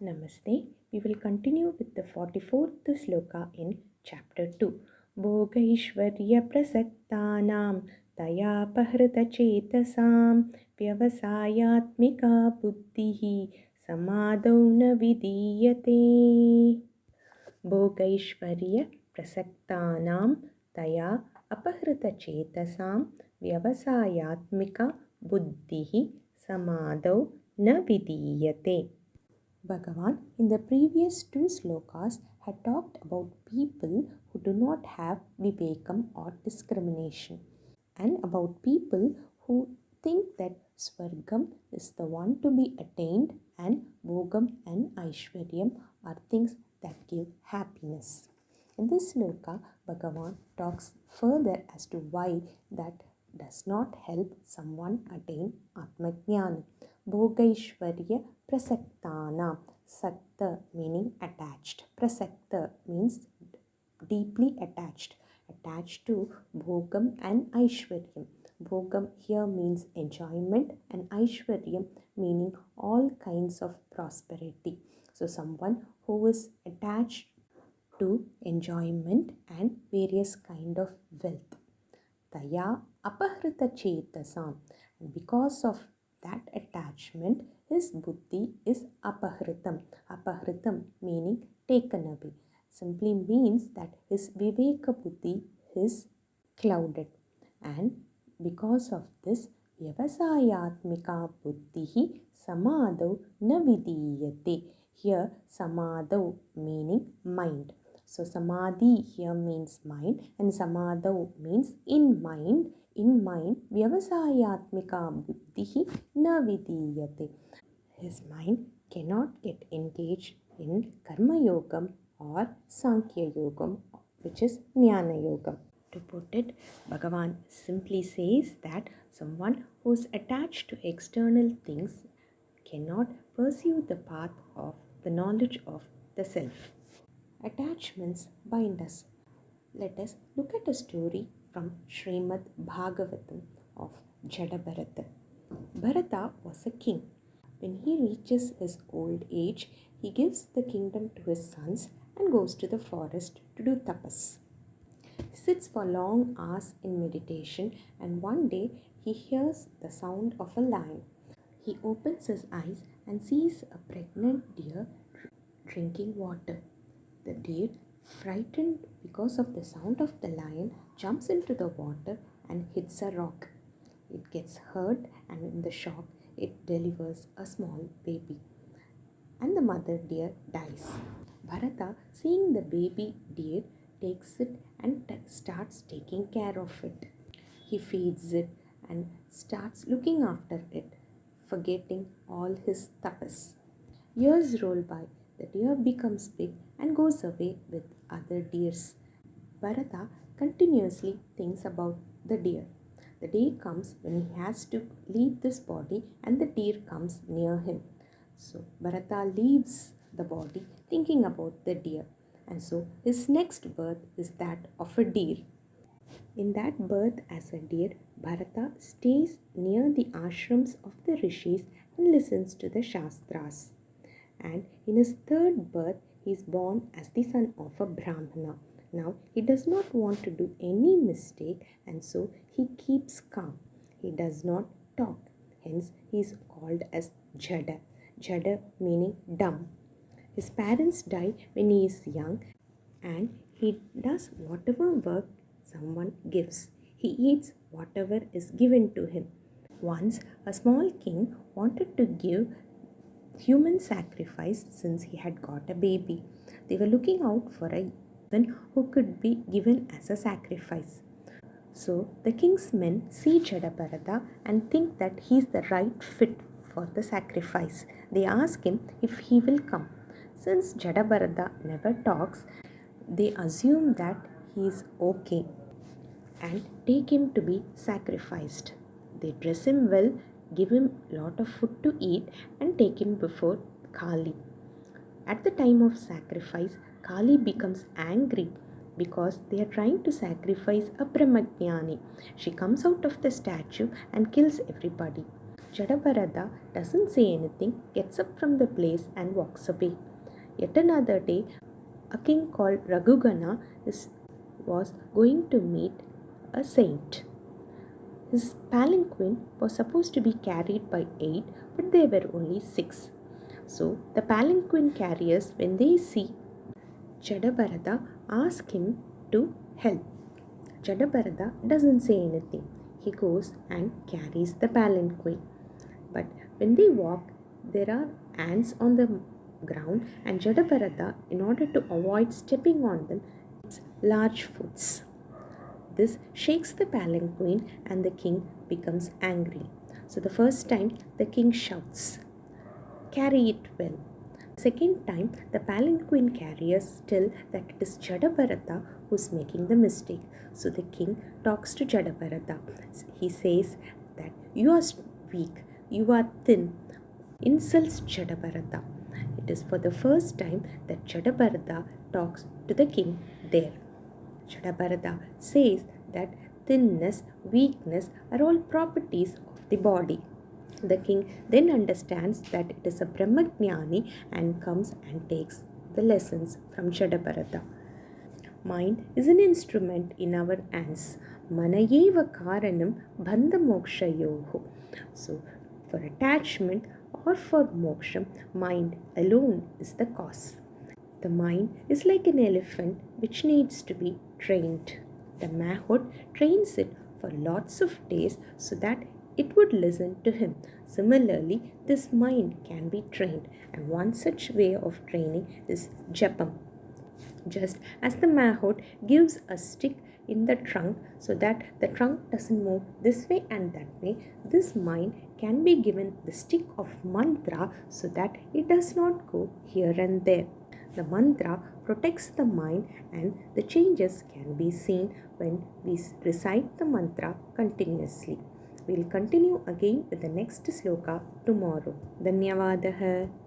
Namaste. We will continue with the 44th Sloka in chapter 2. bhogaiśvarya-prasaktānāṁ tayāpahṛta-cetasām vyavasāyātmikā buddhiḥ samādhau na vidhīyate. bhogaiśvarya-prasaktānāṁ tayāpahṛta-cetasām vyavasāyātmikā buddhiḥ samādhau na vidhīyate. Bhagavan in the previous two slokas had talked about people who do not have vivekam or discrimination, and about people who think that Swargam is the one to be attained and Bhogam and Aishwaryam are things that give happiness. In this sloka, Bhagavan talks further as to why that does not help someone attain Atmajnana. bhogaiśvarya-prasaktānāṁ. Sakta meaning attached. Prasakta means deeply attached. Attached to Bhogam and Aishwaryam. Bhogam here means enjoyment and Aishwaryam meaning all kinds of prosperity. So someone who is attached to enjoyment and various kind of wealth. tayāpahṛta-cetasām. And because of that attachment, his buddhi is apahritam. Apahritam meaning taken away. Simply means that his viveka buddhi is clouded. And because of this, vyavasāyātmikā buddhiḥ samādhau na vidhīyate. Here samādhau meaning mind. So samadhi here means mind and samādhau means in mind. In mind, vyavasāyātmikā buddhiḥ na vidhīyate. His mind cannot get engaged in karma yogam or sankhya yogam, which is jnana yogam. To put it, Bhagavan simply says that someone who is attached to external things cannot pursue the path of the knowledge of the self. Attachments bind us. Let us look at a story from Srimad Bhagavatam of Jada-bharata. Bharata was a king. When he reaches his old age, he gives the kingdom to his sons and goes to the forest to do tapas. He sits for long hours in meditation, and one day he hears the sound of a lion. He opens his eyes and sees a pregnant deer drinking water. The deer, frightened because of the sound of the lion, jumps into the water and hits a rock. It gets hurt, and in the shock, it delivers a small baby. And the mother deer dies. Bharata, seeing the baby deer, takes it and starts taking care of it. He feeds it and starts looking after it, forgetting all his tapas. Years roll by. The deer becomes big and goes away with other deers. Bharata continuously thinks about the deer. The day comes when he has to leave this body and the deer comes near him. So Bharata leaves the body thinking about the deer. And so his next birth is that of a deer. In that birth as a deer, Bharata stays near the ashrams of the rishis and listens to the shastras. And in his third birth, he is born as the son of a Brahmana. Now, he does not want to do any mistake, and so he keeps calm. He does not talk. Hence, he is called as Jada. Jada meaning dumb. His parents die when he is young, and he does whatever work someone gives. He eats whatever is given to him. Once, a small king wanted to give human sacrifice since he had got a baby. They were looking out for a person who could be given as a sacrifice. So the king's men see Jada-bharata and think that he is the right fit for the sacrifice. They ask him if he will come. Since Jada-bharata never talks, they assume that he is okay and take him to be sacrificed. They dress him well, give him lot of food to eat and take him before Kali. At the time of sacrifice, Kali becomes angry because they are trying to sacrifice a Brahmajnani. She comes out of the statue and kills everybody. Jadabharata doesn't say anything, gets up from the place and walks away. Yet another day, a king called Raghugana was going to meet a saint. His palanquin was supposed to be carried by 8, but there were only 6. So the palanquin carriers, when they see Jadabharata, ask him to help. Jadabharata doesn't say anything. He goes and carries the palanquin. But when they walk, there are ants on the ground, and Jadabharata, in order to avoid stepping on them, eats large foods. This shakes the palanquin and the king becomes angry. So the first time the king shouts, "Carry it well." Second time, the palanquin carriers tell that it is Jadabharata who's making the mistake. So the king talks to Jadabharata. He says that you are weak, you are thin, insults Jadabharata. It is for the first time that Jadabharata talks to the king there. Jadabharata says that thinness, weakness are all properties of the body. The king then understands that it is a Brahmajnani and comes and takes the lessons from Jadabharata. Mind is an instrument in our hands. Manayeva karanam bandha mokshayoho. So, for attachment or for moksha, mind alone is the cause. The mind is like an elephant which needs to be trained. The mahout trains it for lots of days so that it would listen to him. Similarly, this mind can be trained, and one such way of training is japam. Just as the mahout gives a stick in the trunk so that the trunk doesn't move this way and that way, this mind can be given the stick of mantra so that it does not go here and there. The mantra protects the mind, and the changes can be seen when we recite the mantra continuously. We will continue again with the next sloka tomorrow. Dhanyavadaha.